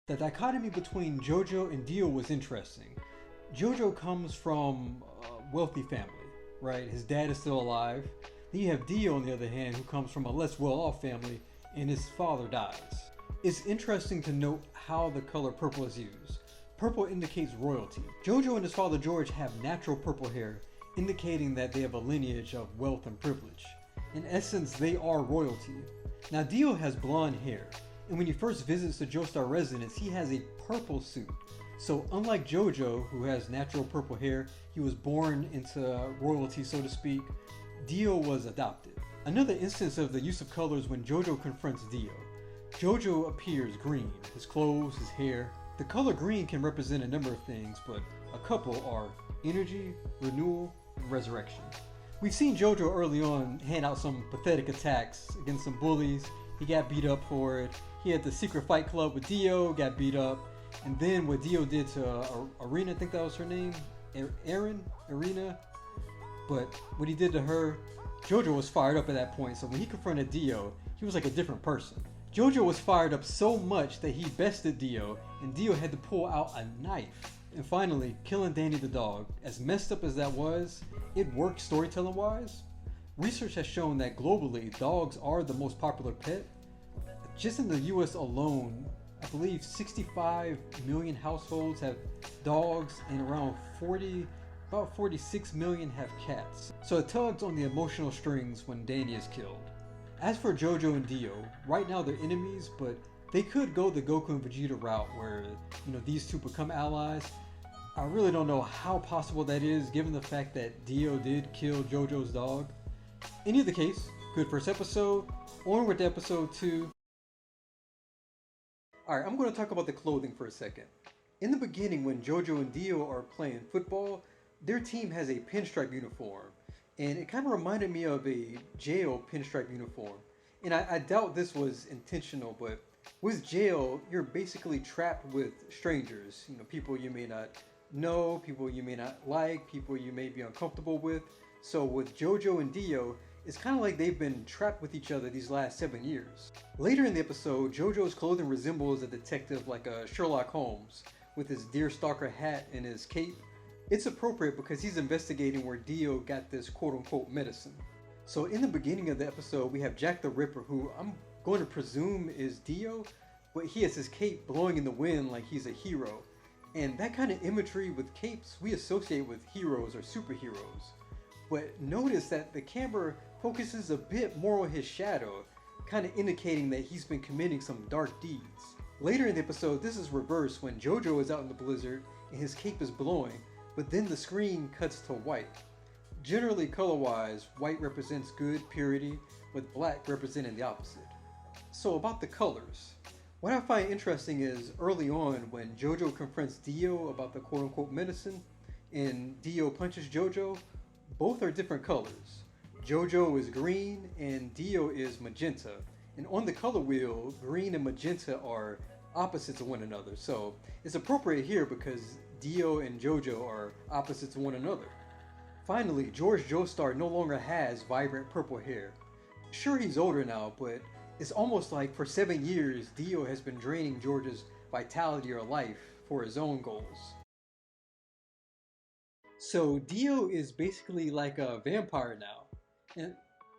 The dichotomy between JoJo and Dio was interesting. JoJo comes from a wealthy family, right? His dad is still alive. Then you have Dio, on the other hand, who comes from a less well-off family, and his father dies. It's interesting to note how the color purple is used. Purple indicates royalty. JoJo and his father George have natural purple hair, indicating that they have a lineage of wealth and privilege. In essence, they are royalty. Now Dio has blonde hair, and when he first visits the Joestar residence, he has a purple suit. So unlike JoJo, who has natural purple hair, he was born into royalty, so to speak, Dio was adopted. Another instance of the use of colors when JoJo confronts Dio. JoJo appears green, his clothes, his hair. The color green can represent a number of things, but a couple are energy, renewal, and resurrection. We've seen JoJo early on hand out some pathetic attacks against some bullies. He got beat up for it. He had the secret fight club with Dio, got beat up. And then what Dio did to Arena, I think that was her name, Arena. But what he did to her, JoJo was fired up at that point. So when he confronted Dio, he was like a different person. JoJo was fired up so much that he bested Dio, and Dio had to pull out a knife. And finally, killing Danny the dog. As messed up as that was, it worked storytelling wise. Research has shown that globally, dogs are the most popular pet. Just in the US alone, I believe 65 million households have dogs and around about 46 million have cats. So it tugs on the emotional strings when Danny is killed. As for JoJo and Dio, right now they're enemies, but they could go the Goku and Vegeta route where, these two become allies. I really don't know how possible that is given the fact that Dio did kill JoJo's dog. In either case, good first episode. Onward to episode 2. Alright, I'm going to talk about the clothing for a second. In the beginning, when JoJo and Dio are playing football, their team has a pinstripe uniform. And it kind of reminded me of a jail pinstripe uniform. And I doubt this was intentional, but with jail, you're basically trapped with strangers. People you may not know, people you may not like, people you may be uncomfortable with. So with JoJo and Dio, it's kind of like they've been trapped with each other these last 7 years. Later in the episode, JoJo's clothing resembles a detective like a Sherlock Holmes, with his deerstalker hat and his cape. It's appropriate because he's investigating where Dio got this quote-unquote medicine. So in the beginning of the episode, we have Jack the Ripper, who I'm going to presume is Dio, but he has his cape blowing in the wind like he's a hero. And that kind of imagery with capes we associate with heroes or superheroes. But notice that the camera focuses a bit more on his shadow, kind of indicating that he's been committing some dark deeds. Later in the episode, this is reversed when JoJo is out in the blizzard and his cape is blowing, but then the screen cuts to white. Generally color-wise, white represents good, purity, with black representing the opposite. So about the colors. What I find interesting is early on when JoJo confronts Dio about the quote-unquote medicine and Dio punches JoJo, both are different colors. JoJo is green and Dio is magenta. And on the color wheel, green and magenta are opposites of one another. So it's appropriate here because Dio and JoJo are opposites of one another. Finally, George Joestar no longer has vibrant purple hair. Sure, he's older now, but it's almost like for 7 years, Dio has been draining George's vitality or life for his own goals. So Dio is basically like a vampire now. And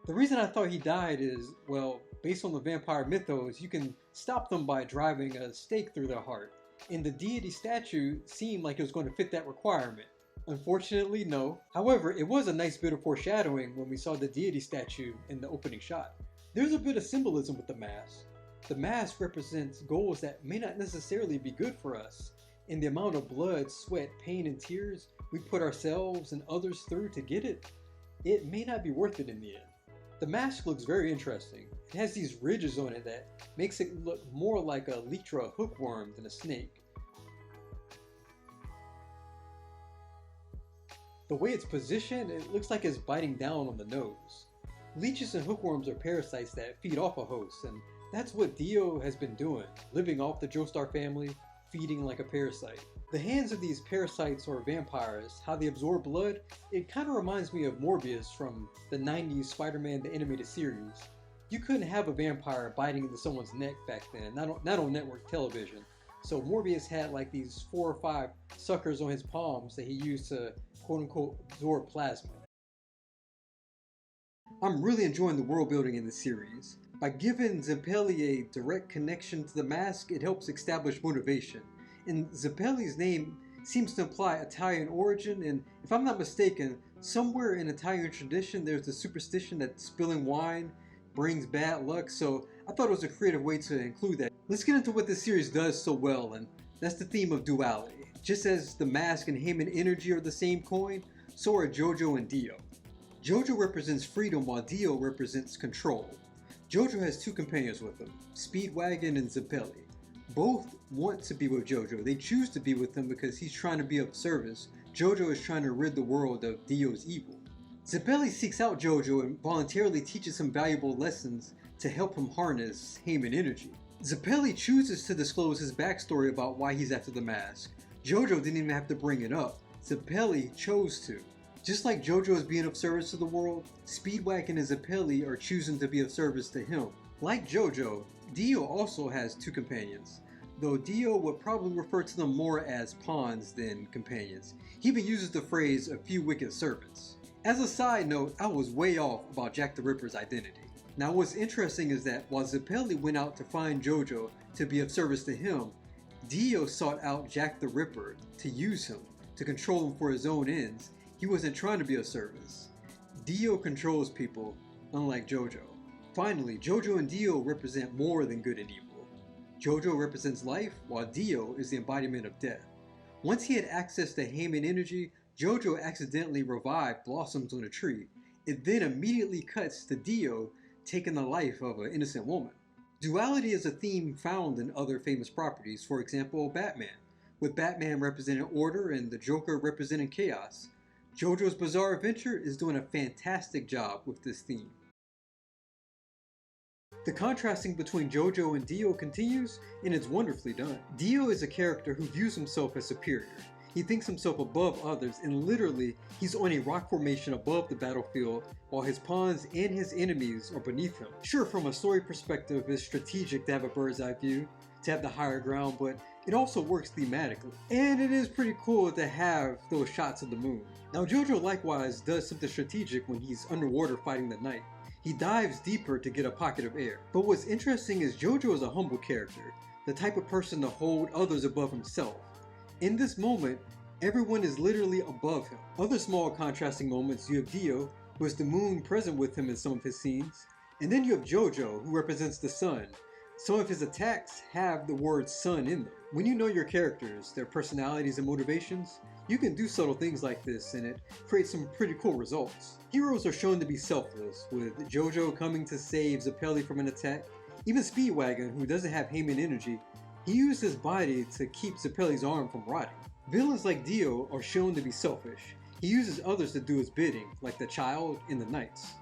the reason I thought he died is, well, based on the vampire mythos, you can stop them by driving a stake through their heart. And the deity statue seemed like it was going to fit that requirement. Unfortunately, no. However, it was a nice bit of foreshadowing when we saw the deity statue in the opening shot. There's a bit of symbolism with the mask. The mask represents goals that may not necessarily be good for us, and the amount of blood, sweat, pain, and tears we put ourselves and others through to get it, it may not be worth it in the end. The mask looks very interesting. It has these ridges on it that makes it look more like a leech or a hookworm than a snake. The way it's positioned, it looks like it's biting down on the nose. Leeches and hookworms are parasites that feed off a host, and that's what Dio has been doing, living off the Joestar family, feeding like a parasite. The hands of these parasites or vampires, how they absorb blood, it kind of reminds me of Morbius from the 90s Spider-Man the Animated Series. You couldn't have a vampire biting into someone's neck back then, not on network television. So Morbius had like these 4 or 5 suckers on his palms that he used to quote unquote absorb plasma. I'm really enjoying the world building in this series. By giving Zempeli a direct connection to the mask, it helps establish motivation. And Zempeli's name seems to imply Italian origin, and if I'm not mistaken, somewhere in Italian tradition there's the superstition that spilling wine brings bad luck, so I thought it was a creative way to include that. Let's get into what this series does so well, and that's the theme of duality. Just as the mask and Heyman energy are the same coin, so are JoJo and Dio. JoJo represents freedom while Dio represents control. JoJo has 2 companions with him, Speedwagon and Zempeli. Both want to be with JoJo. They choose to be with him because he's trying to be of service. JoJo is trying to rid the world of Dio's evil. Zempeli seeks out JoJo and voluntarily teaches him valuable lessons to help him harness Heyman energy. Zempeli chooses to disclose his backstory about why he's after the mask. JoJo didn't even have to bring it up. Zempeli chose to. Just like JoJo is being of service to the world, Speedwagon and Zempeli are choosing to be of service to him. Like JoJo, Dio also has 2 companions, though Dio would probably refer to them more as pawns than companions. He even uses the phrase "a few wicked servants." As a side note, I was way off about Jack the Ripper's identity. Now what's interesting is that while Zempeli went out to find JoJo to be of service to him, Dio sought out Jack the Ripper to use him, to control him for his own ends. He wasn't trying to be of service. Dio controls people, unlike JoJo. Finally, JoJo and Dio represent more than good and evil. JoJo represents life, while Dio is the embodiment of death. Once he had access to Heyman energy, JoJo accidentally revived blossoms on a tree. It then immediately cuts to Dio taking the life of an innocent woman. Duality is a theme found in other famous properties, for example, Batman, with Batman representing order and the Joker representing chaos. JoJo's Bizarre Adventure is doing a fantastic job with this theme. The contrasting between JoJo and Dio continues, and it's wonderfully done. Dio is a character who views himself as superior. He thinks himself above others, and literally, he's on a rock formation above the battlefield, while his pawns and his enemies are beneath him. Sure, from a story perspective, it's strategic to have a bird's eye view, to have the higher ground, but it also works thematically. And it is pretty cool to have those shots of the moon. Now JoJo likewise does something strategic when he's underwater fighting the knight. He dives deeper to get a pocket of air. But what's interesting is JoJo is a humble character, the type of person to hold others above himself. In this moment, everyone is literally above him. Other small contrasting moments, you have Dio, who has the moon present with him in some of his scenes, and then you have JoJo, who represents the sun. Some of his attacks have the word sun in them. When you know your characters, their personalities and motivations, you can do subtle things like this and it creates some pretty cool results. Heroes are shown to be selfless, with JoJo coming to save Zempeli from an attack. Even Speedwagon, who doesn't have Heyman energy, he used his body to keep Zempeli's arm from rotting. Villains like Dio are shown to be selfish. He uses others to do his bidding, like the child and the knights.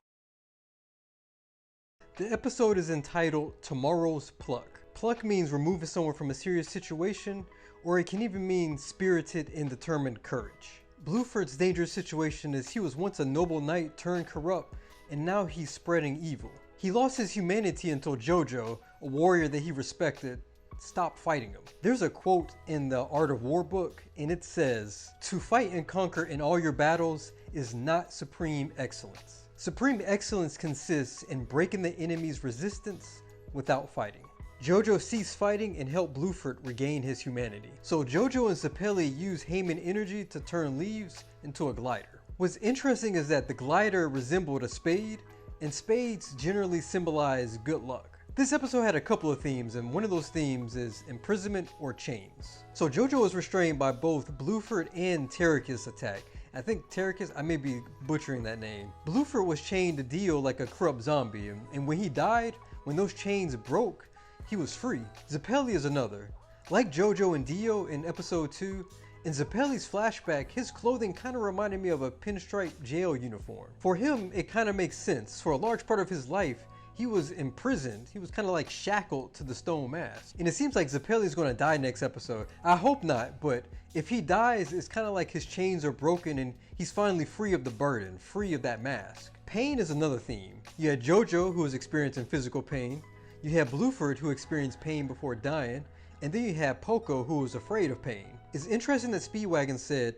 The episode is entitled Tomorrow's Pluck. Pluck means removing someone from a serious situation, or it can even mean spirited and determined courage. Bluford's dangerous situation is he was once a noble knight turned corrupt, and now he's spreading evil. He lost his humanity until JoJo, a warrior that he respected, stopped fighting him. There's a quote in the Art of War book, and it says, "To fight and conquer in all your battles is not supreme excellence. Supreme excellence consists in breaking the enemy's resistance without fighting." JoJo ceased fighting and helped Bluford regain his humanity. So JoJo and Zempeli use Heyman energy to turn leaves into a glider. What's interesting is that the glider resembled a spade, and spades generally symbolize good luck. This episode had a couple of themes, and one of those themes is imprisonment or chains. So JoJo was restrained by both Bluford and Terracus' attack. I think Terracus, I may be butchering that name. Bluford was chained to Dio like a corrupt zombie, and when he died, when those chains broke, he was free. Zempeli is another. Like JoJo and Dio in episode 2, in Zempeli's flashback, his clothing kind of reminded me of a pinstripe jail uniform. For him, it kind of makes sense. For a large part of his life, he was imprisoned. He was kind of like shackled to the stone mask. And it seems like Zempeli is going to die next episode. I hope not, but if he dies, it's kind of like his chains are broken and he's finally free of the burden, free of that mask. Pain is another theme. You had JoJo, who was experiencing physical pain. You have Bluford, who experienced pain before dying. And then you have Poco, who was afraid of pain. It's interesting that Speedwagon said,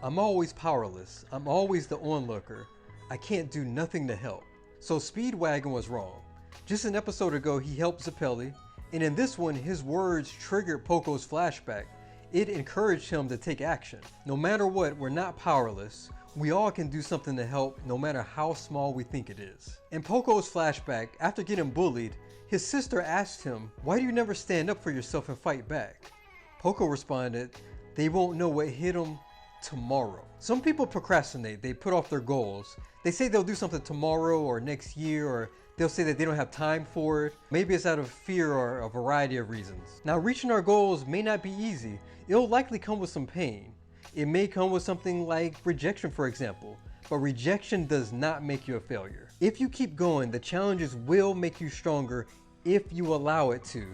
"I'm always powerless. I'm always the onlooker. I can't do nothing to help." So Speedwagon was wrong. Just an episode ago, he helped Zeppeli, and in this one, his words triggered Poco's flashback. It encouraged him to take action. No matter what, we're not powerless. We all can do something to help, no matter how small we think it is. In Poco's flashback, after getting bullied, his sister asked him, "Why do you never stand up for yourself and fight back?" Poco responded, "They won't know what hit them tomorrow." Some people procrastinate, they put off their goals. They say they'll do something tomorrow or next year, or they'll say that they don't have time for it. Maybe it's out of fear or a variety of reasons. Now, reaching our goals may not be easy. It'll likely come with some pain. It may come with something like rejection, for example, but rejection does not make you a failure. If you keep going, the challenges will make you stronger if you allow it to,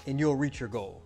and you'll reach your goal.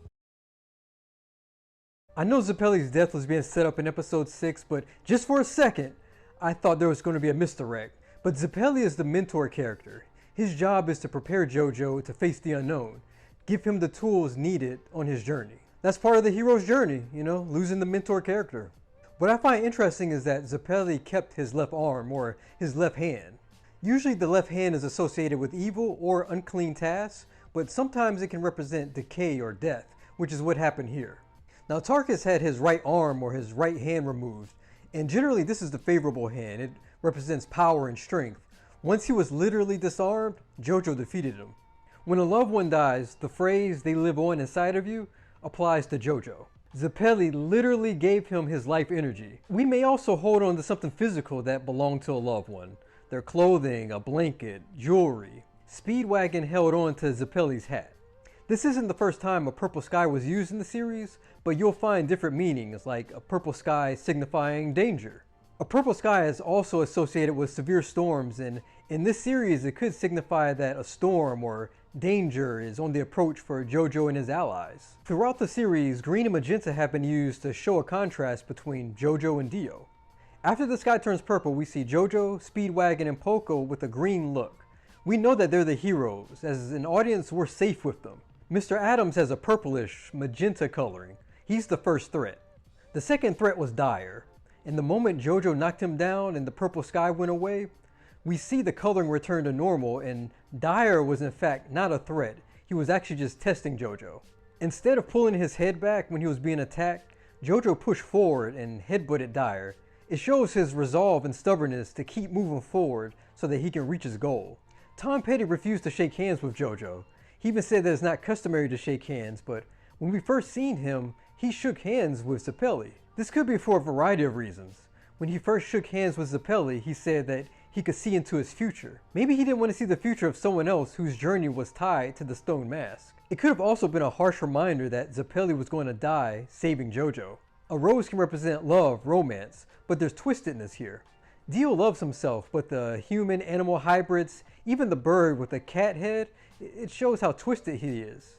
I know Zeppeli's death was being set up in episode 6, but just for a second, I thought there was going to be a misdirect. But Zeppeli is the mentor character. His job is to prepare JoJo to face the unknown, give him the tools needed on his journey. That's part of the hero's journey, losing the mentor character. What I find interesting is that Zeppeli kept his left arm, or his left hand. Usually the left hand is associated with evil or unclean tasks, but sometimes it can represent decay or death, which is what happened here. Now Tarkus had his right arm or his right hand removed, and generally this is the favorable hand. It represents power and strength. Once he was literally disarmed, JoJo defeated him. When a loved one dies, the phrase "they live on inside of you" applies to JoJo. Zeppeli literally gave him his life energy. We may also hold on to something physical that belonged to a loved one. Their clothing, a blanket, jewelry. Speedwagon held on to Zeppeli's hat. This isn't the first time a purple sky was used in the series, but you'll find different meanings, like a purple sky signifying danger. A purple sky is also associated with severe storms, and in this series it could signify that a storm or danger is on the approach for JoJo and his allies. Throughout the series, green and magenta have been used to show a contrast between JoJo and Dio. After the sky turns purple, we see JoJo, Speedwagon, and Poco with a green look. We know that they're the heroes. As an audience, we're safe with them. Mr. Adams has a purplish, magenta coloring. He's the first threat. The second threat was Dire. And the moment JoJo knocked him down and the purple sky went away, we see the coloring return to normal, and Dire was in fact not a threat. He was actually just testing JoJo. Instead of pulling his head back when he was being attacked, JoJo pushed forward and headbutted Dire. It shows his resolve and stubbornness to keep moving forward so that he can reach his goal. Tom Petty refused to shake hands with JoJo. He even said that it's not customary to shake hands, but when we first seen him, he shook hands with Zeppeli. This could be for a variety of reasons. When he first shook hands with Zeppeli, he said that he could see into his future. Maybe he didn't want to see the future of someone else whose journey was tied to the stone mask. It could have also been a harsh reminder that Zeppeli was going to die saving JoJo. A rose can represent love, romance, but there's twistedness here. Dio loves himself, but the human-animal hybrids, even the bird with a cat head, it shows how twisted he is.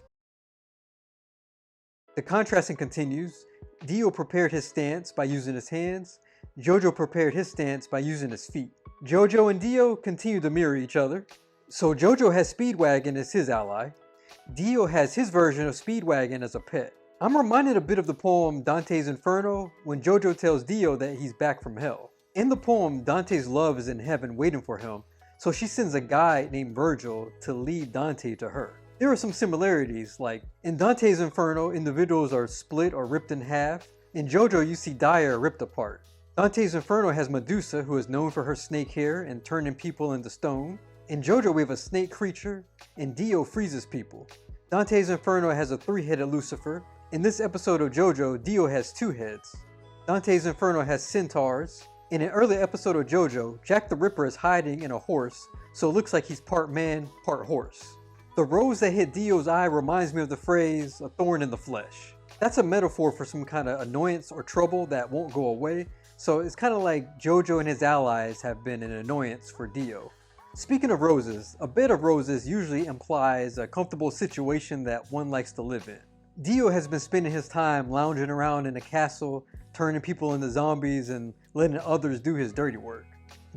The contrasting continues. Dio prepared his stance by using his hands. JoJo prepared his stance by using his feet. JoJo and Dio continue to mirror each other. So JoJo has Speedwagon as his ally. Dio has his version of Speedwagon as a pet. I'm reminded a bit of the poem Dante's Inferno when JoJo tells Dio that he's back from hell. In the poem, Dante's love is in heaven waiting for him, so she sends a guide named Virgil to lead Dante to her. There are some similarities, like in Dante's Inferno, individuals are split or ripped in half. In JoJo, you see Dire ripped apart. Dante's Inferno has Medusa, who is known for her snake hair and turning people into stone. In JoJo, we have a snake creature, and Dio freezes people. Dante's Inferno has a 3-headed Lucifer. In this episode of JoJo, Dio has 2 heads. Dante's Inferno has centaurs. In an early episode of JoJo, Jack the Ripper is hiding in a horse, so it looks like he's part man, part horse. The rose that hit Dio's eye reminds me of the phrase, "a thorn in the flesh." That's a metaphor for some kind of annoyance or trouble that won't go away, so it's kind of like JoJo and his allies have been an annoyance for Dio. Speaking of roses, a bed of roses usually implies a comfortable situation that one likes to live in. Dio has been spending his time lounging around in a castle, turning people into zombies and letting others do his dirty work.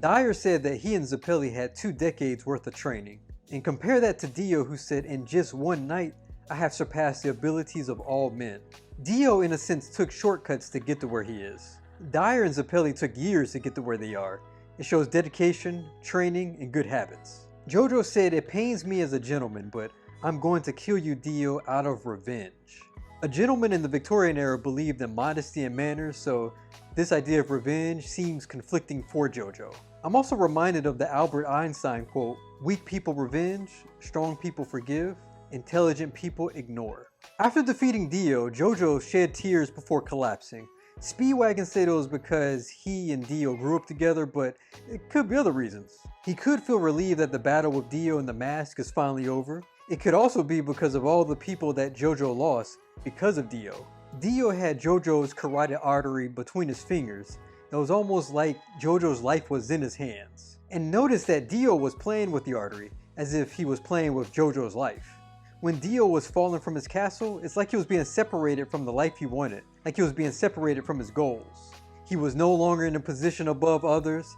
Dire said that he and Zeppeli had 2 decades worth of training. And compare that to Dio, who said, "In just one night, I have surpassed the abilities of all men. Dio in a sense took shortcuts to get to where he is. Dyer and Zappelli took years to get to where they are. It shows dedication, training, and good habits. JoJo said, "It pains me as a gentleman, but I'm going to kill you, Dio, out of revenge." A gentleman in the Victorian era believed in modesty and manners, so this idea of revenge seems conflicting for JoJo. I'm also reminded of the Albert Einstein quote, "Weak people revenge, strong people forgive, intelligent people ignore." After defeating Dio, JoJo shed tears before collapsing. Speedwagon said it was because he and Dio grew up together, but it could be other reasons. He could feel relieved that the battle with Dio and the mask is finally over. It could also be because of all the people that JoJo lost because of Dio. Dio had JoJo's carotid artery between his fingers. It was almost like JoJo's life was in his hands. And notice that Dio was playing with the artery, as if he was playing with JoJo's life. When Dio was falling from his castle, it's like he was being separated from the life he wanted, like he was being separated from his goals. He was no longer in a position above others.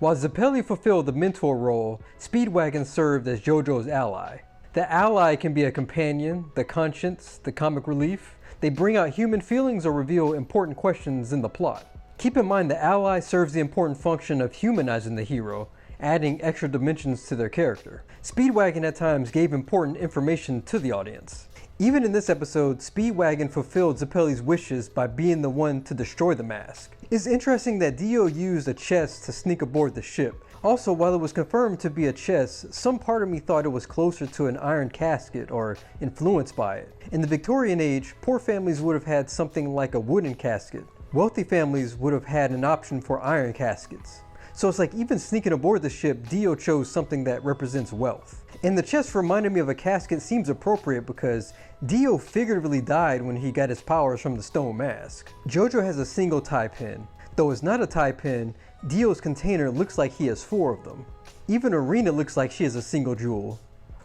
While Zappelli fulfilled the mentor role, Speedwagon served as JoJo's ally. The ally can be a companion, the conscience, the comic relief. They bring out human feelings or reveal important questions in the plot. Keep in mind the ally serves the important function of humanizing the hero, adding extra dimensions to their character. Speedwagon at times gave important information to the audience. Even in this episode, Speedwagon fulfilled Zappelli's wishes by being the one to destroy the mask. It's interesting that Dio used a chest to sneak aboard the ship. Also, while it was confirmed to be a chest, some part of me thought it was closer to an iron casket or influenced by it. In the Victorian age, poor families would have had something like a wooden casket. Wealthy families would have had an option for iron caskets. So it's like even sneaking aboard the ship, Dio chose something that represents wealth. And the chest reminded me of a casket seems appropriate because Dio figuratively died when he got his powers from the stone mask. JoJo has a single tie pin. Though it's not a tie pin, Dio's container looks like he has 4 of them. Even Arena looks like she has a single jewel.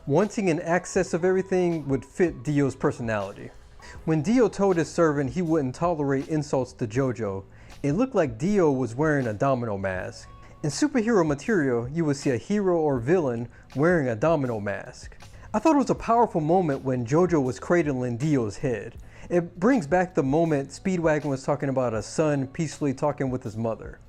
Wanting an access of everything would fit Dio's personality. When Dio told his servant he wouldn't tolerate insults to JoJo, it looked like Dio was wearing a domino mask. In superhero material, you would see a hero or villain wearing a domino mask. I thought it was a powerful moment when JoJo was cradling Dio's head. It brings back the moment Speedwagon was talking about a son peacefully talking with his mother.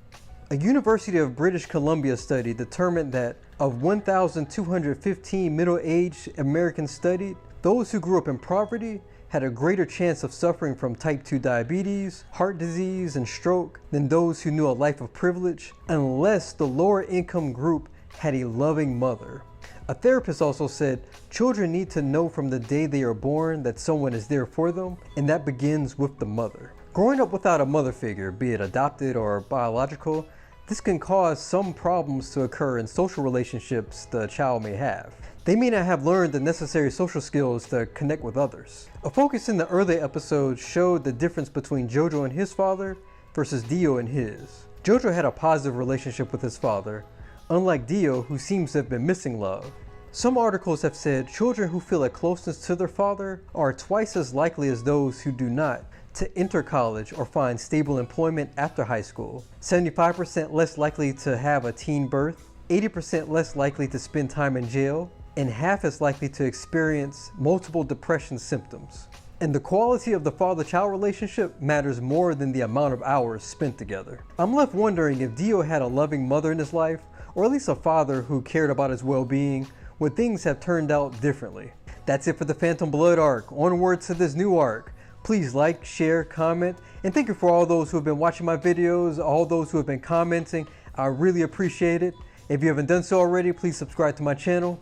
A University of British Columbia study determined that of 1,215 middle-aged Americans studied, those who grew up in poverty had a greater chance of suffering from type 2 diabetes, heart disease, and stroke than those who knew a life of privilege, unless the lower income group had a loving mother. A therapist also said, children need to know from the day they are born that someone is there for them, and that begins with the mother. Growing up without a mother figure, be it adopted or biological, this can cause some problems to occur in social relationships the child may have. They may not have learned the necessary social skills to connect with others. A focus in the early episodes showed the difference between JoJo and his father versus Dio and his. JoJo had a positive relationship with his father, unlike Dio, who seems to have been missing love. Some articles have said children who feel a closeness to their father are twice as likely as those who do not to enter college or find stable employment after high school, 75% less likely to have a teen birth, 80% less likely to spend time in jail, and half as likely to experience multiple depression symptoms. And the quality of the father-child relationship matters more than the amount of hours spent together. I'm left wondering if Dio had a loving mother in his life, or at least a father who cared about his well-being, would things have turned out differently? That's it for the Phantom Blood arc. Onward to this new arc. Please like, share, comment, and thank you for all those who have been watching my videos, all those who have been commenting. I really appreciate it. If you haven't done so already, please subscribe to my channel.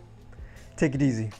Take it easy.